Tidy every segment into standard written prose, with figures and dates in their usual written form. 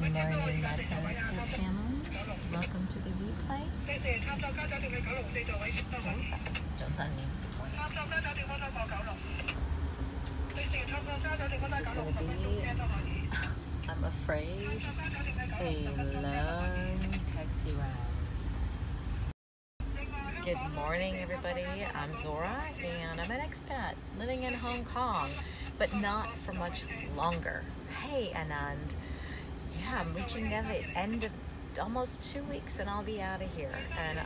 morning, my Periscope family. Welcome to the replay. Joseon means good morning. This is going to be, I'm afraid, a long taxi ride. Good morning, everybody. I'm Zora, and I'm an expat living in Hong Kong, but not for much longer. Hey, Anand. Yeah, I'm reaching the end of almost 2 weeks, and I'll be out of here. And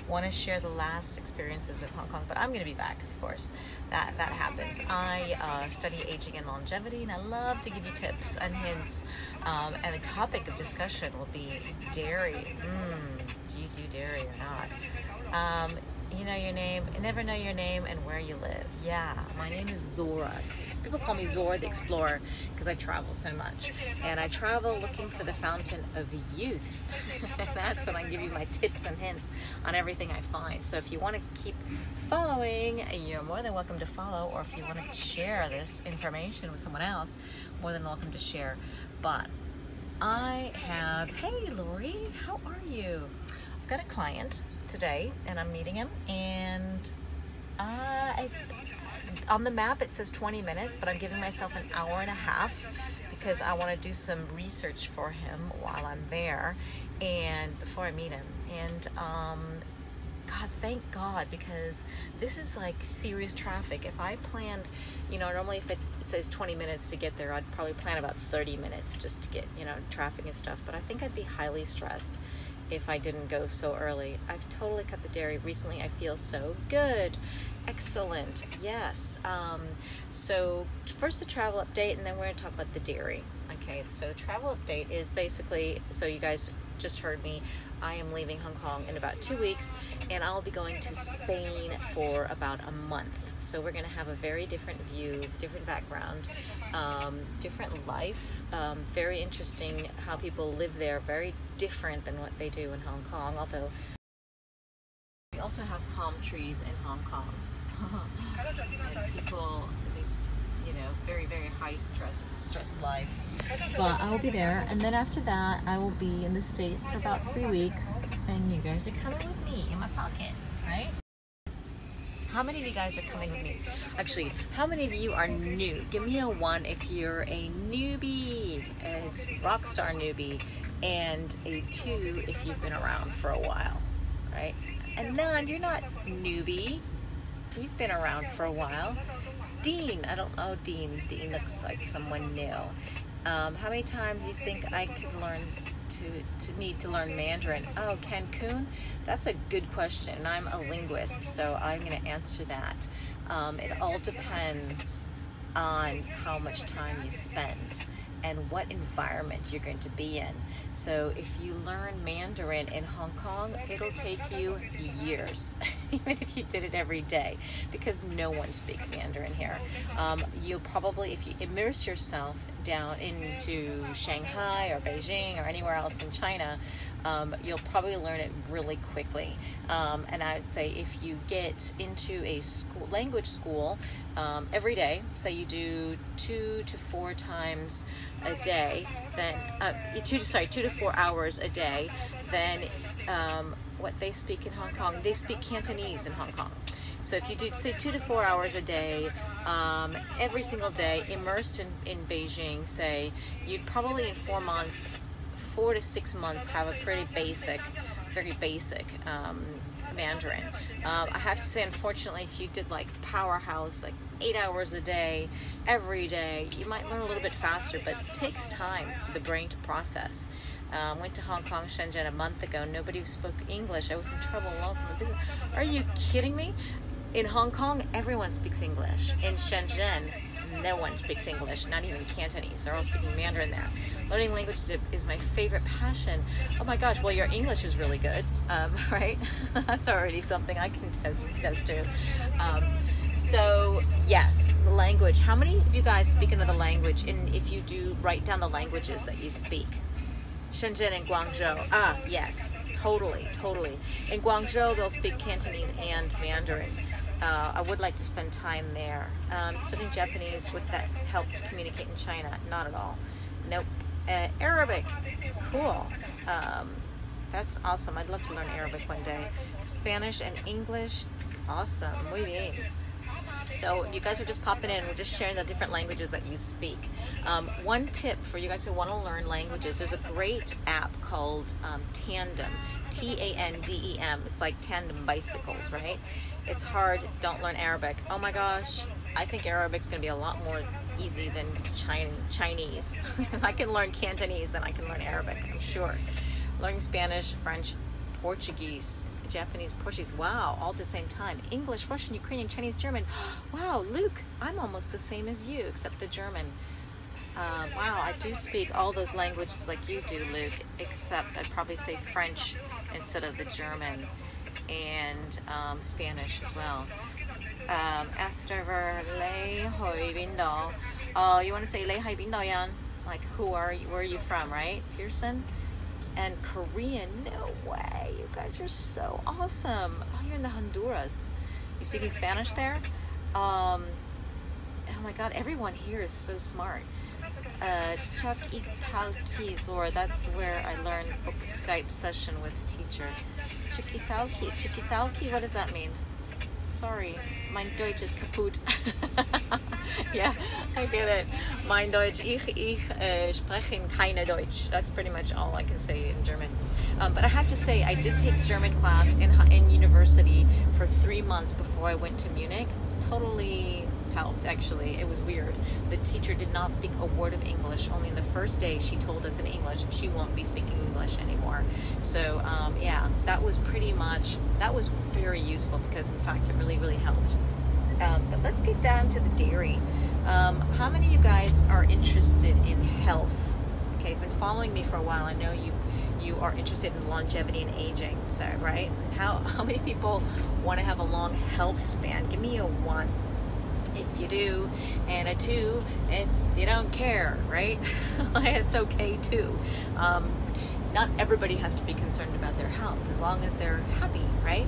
want to share the last experiences of Hong Kong, but I'm going to be back, of course. That happens. I study aging and longevity, and I love to give you tips and hints. And the topic of discussion will be dairy. Do you do dairy or not? You know your name, never know your name and where you live. Yeah, my name is Zora. People call me Zora the Explorer because I travel so much. And I travel looking for the fountain of youth. And that's when I give you my tips and hints on everything I find. So if you want to keep following, you're more than welcome to follow. Or if you want to share this information with someone else, more than welcome to share. But I have, hey Lori, how are you? I've got a client today and I'm meeting him, and it's on the map it says 20 minutes, but I'm giving myself an hour and a half because I want to do some research for him while I'm there and before I meet him. And God, thank God, because this is like serious traffic. If I planned, normally if it says 20 minutes to get there, I'd probably plan about 30 minutes just to get, traffic and stuff. But I think I'd be highly stressed if I didn't go so early. I've totally cut the dairy recently. I feel so good. Excellent. Yes. So first the travel update, and then we're going to talk about the dairy. Okay, so the travel update is basically, so you guys just heard me, I am leaving Hong Kong in about 2 weeks, and I'll be going to Spain for about a month. So we're going to have a very different view, different background, different life, very interesting how people live there, very different than what they do in Hong Kong, although we also have palm trees in Hong Kong. And people, these, very, very high stress life. But I will be there, and then after that, I will be in the States for about 3 weeks, and you guys are coming with me in my pocket, right? How many of you guys are coming with me? Actually, how many of you are new? Give me a 1 if you're a newbie, a rockstar newbie, and a 2 if you've been around for a while, right? And none, you're not newbie. You've been around for a while. Dean, I don't know Dean. Dean looks like someone new. How many times do you think I could learn to need to learn Mandarin? Oh, Cancun? That's a good question. I'm a linguist, so I'm going to answer that. It all depends on how much time you spend and what environment you're going to be in. So if you learn Mandarin in Hong Kong, it'll take you years, even if you did it every day, because no one speaks Mandarin here. You'll probably, if you immerse yourself down into Shanghai or Beijing or anywhere else in China, you'll probably learn it really quickly. And I would say if you get into a language school every day, say you do 2 to 4 times a day, then 2 to 4 hours a day, then what they speak in Hong Kong, they speak Cantonese in Hong Kong. So if you do, say, 2 to 4 hours a day, every single day, immersed in Beijing, say, you'd probably in 4 months, 4 to 6 months, have a pretty basic, very basic Mandarin. I have to say, unfortunately, if you did like powerhouse, like 8 hours a day, every day, you might learn a little bit faster, but it takes time for the brain to process. Went to Hong Kong, Shenzhen a month ago. Nobody spoke English. I was in trouble alone from the business. Are you kidding me? In Hong Kong, everyone speaks English. In Shenzhen, no one speaks English, not even Cantonese. They're all speaking Mandarin there. Learning languages is my favorite passion. Oh my gosh, well, your English is really good, right? That's already something I can test to. So yes, language. How many of you guys speak another language? And if you do, write down the languages that you speak. Shenzhen and Guangzhou. Ah, yes, totally. In Guangzhou, they'll speak Cantonese and Mandarin. I would like to spend time there. Studying Japanese, would that help to communicate in China? Not at all. Nope. Arabic, cool. That's awesome. I'd love to learn Arabic one day. Spanish and English, awesome. Muy bien. So you guys are just popping in. We're just sharing the different languages that you speak. One tip for you guys who want to learn languages, there's a great app called Tandem, Tandem. It's like tandem bicycles, right? It's hard. Don't learn Arabic. Oh my gosh. I think Arabic's going to be a lot more easy than Chinese. I can learn Cantonese than I can learn Arabic, I'm sure. Learning Spanish, French, Portuguese, Japanese, Portuguese, wow, all at the same time. English, Russian, Ukrainian, Chinese, German. Wow, Luke, I'm almost the same as you, except the German. Wow, I do speak all those languages like you do, Luke, except I'd probably say French instead of the German, and Spanish as well. Astaver Lei Hoi Bindo. Oh, you want to say Lei Hai Bindo Yan? Like, where are you from, right? Pearson? And Korean, no way. You guys are so awesome. Oh, you're in the Honduras. You speaking Spanish there? Oh my God, everyone here is so smart. Chuck Italki Zora, that's where I learned book Skype session with teacher. Chikitalki, what does that mean? Sorry, mein Deutsch ist kaputt. Yeah, I get it. Mein Deutsch, ich sprechen keine Deutsch. That's pretty much all I can say in German. But I have to say, I did take German class in university for 3 months before I went to Munich. Totally helped, actually. It was weird. The teacher did not speak a word of English. Only the first day she told us in English she won't be speaking English anymore. So yeah, that was very useful because in fact it really, really helped. But let's get down to the dairy. How many of you guys are interested in health? Okay, you've been following me for a while. I know you are interested in longevity and aging, so right? How many people want to have a long health span? Give me a 1 if you do, and a 2 if you don't care, right? It's okay too. Not everybody has to be concerned about their health as long as they're happy, right?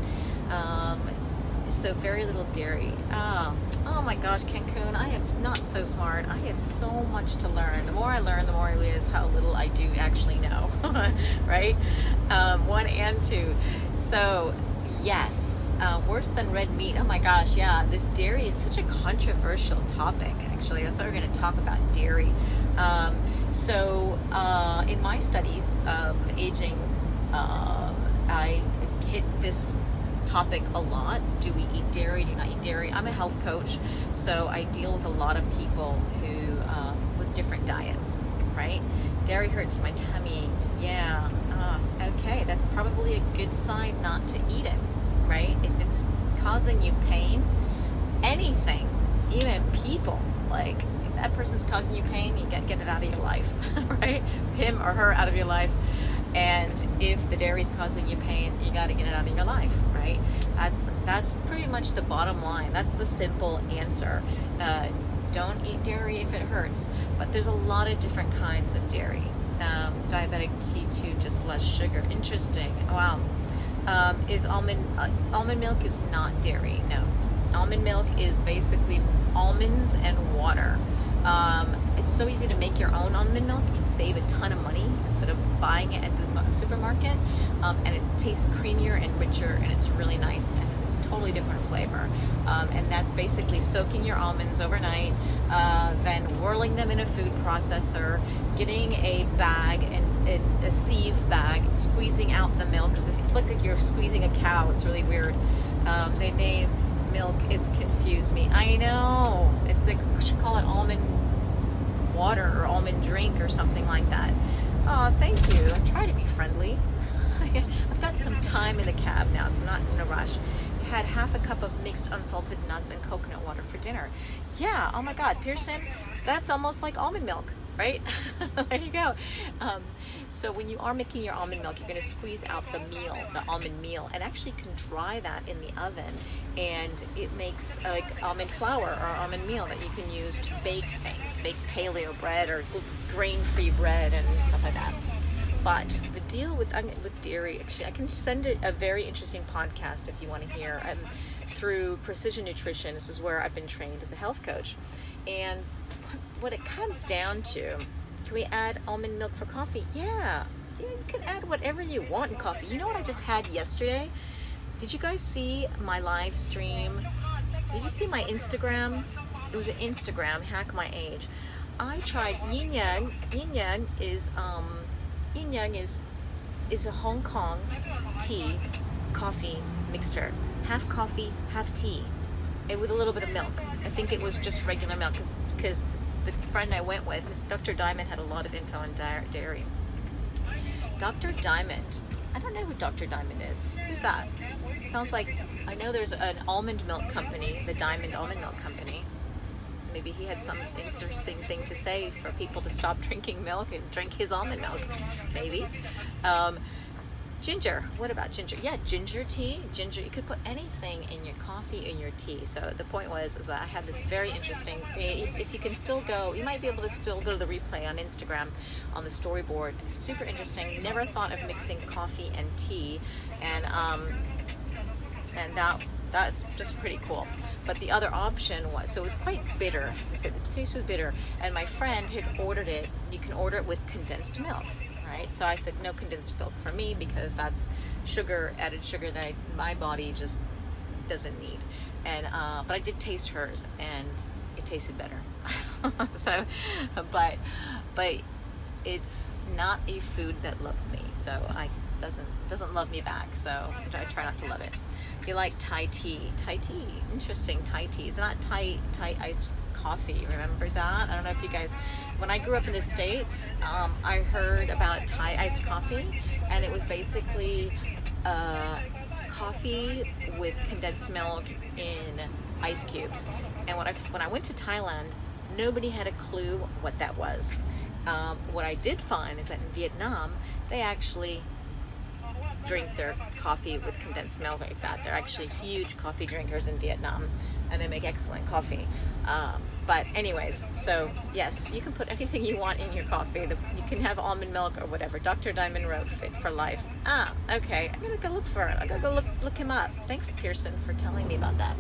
So very little dairy. Oh my gosh, Cancun, I am not so smart. I have so much to learn. The more I learn, the more I realize how little I do actually know, right? 1 and 2. So yes, worse than red meat. Oh my gosh, yeah, this dairy is such a controversial topic, actually. That's why we're going to talk about dairy. So in my studies of aging, I hit this topic a lot. Do we eat dairy? Do we not eat dairy? I'm a health coach, so I deal with a lot of people who with different diets, right? Dairy hurts my tummy. Yeah. Okay, that's probably a good sign not to eat it, right? If it's causing you pain, anything, even people, like if that person's causing you pain, you get it out of your life, right? Him or her out of your life. And if the dairy is causing you pain, you got to get it out of your life, right? That's pretty much the bottom line. That's the simple answer. Don't eat dairy if it hurts. But there's a lot of different kinds of dairy. Diabetic T2, just less sugar. Interesting. Wow. Is almond milk is not dairy? No. Almond milk is basically almonds and water. It's so easy to make your own almond milk. You can save a ton of money instead of buying it at the supermarket, and it tastes creamier and richer, and it's really nice and has a totally different flavor. And that's basically soaking your almonds overnight, then whirling them in a food processor, getting a bag and a sieve bag, squeezing out the milk, because if it looks like you're squeezing a cow, it's really weird. They named milk, it's confused me. I know, it's like, we should call it almond water or almond drink or something like that. Oh, thank you. I try to be friendly. I've got some time in the cab now, so I'm not in a rush. I had half a cup of mixed unsalted nuts and coconut water for dinner. Yeah, oh my God, Pearson, that's almost like almond milk, right? There you go. So when you are making your almond milk, you're going to squeeze out the almond meal, and actually you can dry that in the oven, and it makes like almond flour or almond meal that you can use to bake things, bake paleo bread or grain-free bread and stuff like that. But the deal with dairy, actually, I can send it a very interesting podcast if you want to hear. Through Precision Nutrition, this is where I've been trained as a health coach, and what it comes down to, can we add almond milk for coffee? Yeah, you can add whatever you want in coffee. You know what I just had yesterday? Did you guys see my live stream? Did you see my Instagram? It was an Instagram, hack my age. I tried yin yang. Yin yang is a Hong Kong tea coffee mixture. Half coffee, half tea, and with a little bit of milk. I think it was just regular milk because the friend I went with, Dr. Diamond, had a lot of info on dairy. Dr. Diamond. I don't know who Dr. Diamond is. Who's that? Sounds like, I know there's an almond milk company, the Diamond Almond Milk Company. Maybe he had some interesting thing to say for people to stop drinking milk and drink his almond milk. Maybe. Ginger. What about ginger? Yeah, ginger tea. Ginger. You could put anything in your coffee, in your tea. So the point was, is that I had this very interesting thing. If you can still go, you might be able to still go to the replay on Instagram, on the storyboard. Super interesting. Never thought of mixing coffee and tea, and that's just pretty cool. But the other option was, so it was quite bitter. The taste was bitter, and my friend had ordered it. You can order it with condensed milk. Right? So I said no condensed milk for me because that's sugar, added sugar that my body just doesn't need. And but I did taste hers, and it tasted better. So, but it's not a food that loves me. So doesn't love me back. So I try not to love it. You like Thai tea? Thai tea, interesting. Thai tea. It's not Thai iced coffee. Remember that? I don't know if you guys, when I grew up in the States, I heard about Thai iced coffee, and it was basically coffee with condensed milk in ice cubes. And when I went to Thailand, nobody had a clue what that was. What I did find is that in Vietnam, they actually drink their coffee with condensed milk like that. They're actually huge coffee drinkers in Vietnam, and they make excellent coffee. But anyways, so yes, you can put anything you want in your coffee. You can have almond milk or whatever. Dr. Diamond wrote Fit for Life. Okay. I'm gonna go look for it. I gotta go look him up. Thanks, Pearson, for telling me about that.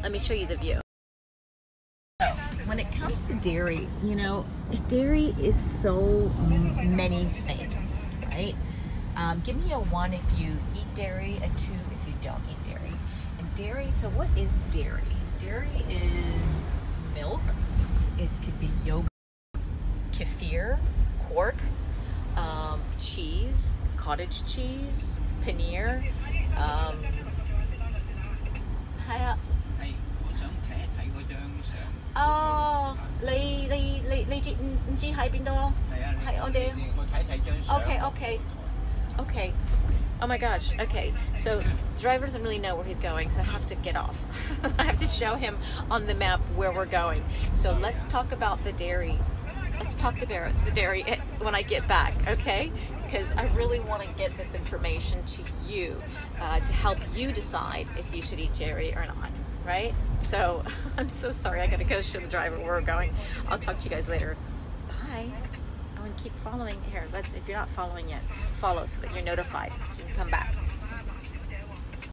Let me show you the view. So, when it comes to dairy, you know, dairy is so many things, right? Give me a 1 if you eat dairy, a 2 if you don't eat dairy. And dairy, so what is dairy? Dairy is milk. It could be yogurt, kefir, quark, cheese, cottage cheese, paneer. Okay. Oh my gosh. Okay. So the driver doesn't really know where he's going, so I have to get off. I have to show him on the map where we're going. So let's talk about the dairy. Let's talk the dairy when I get back, okay? Because I really want to get this information to you to help you decide if you should eat dairy or not, right? So I'm so sorry. I got to go show the driver where we're going. I'll talk to you guys later. Bye. I want to keep following here. If you're not following yet, follow so that you're notified so you can come back.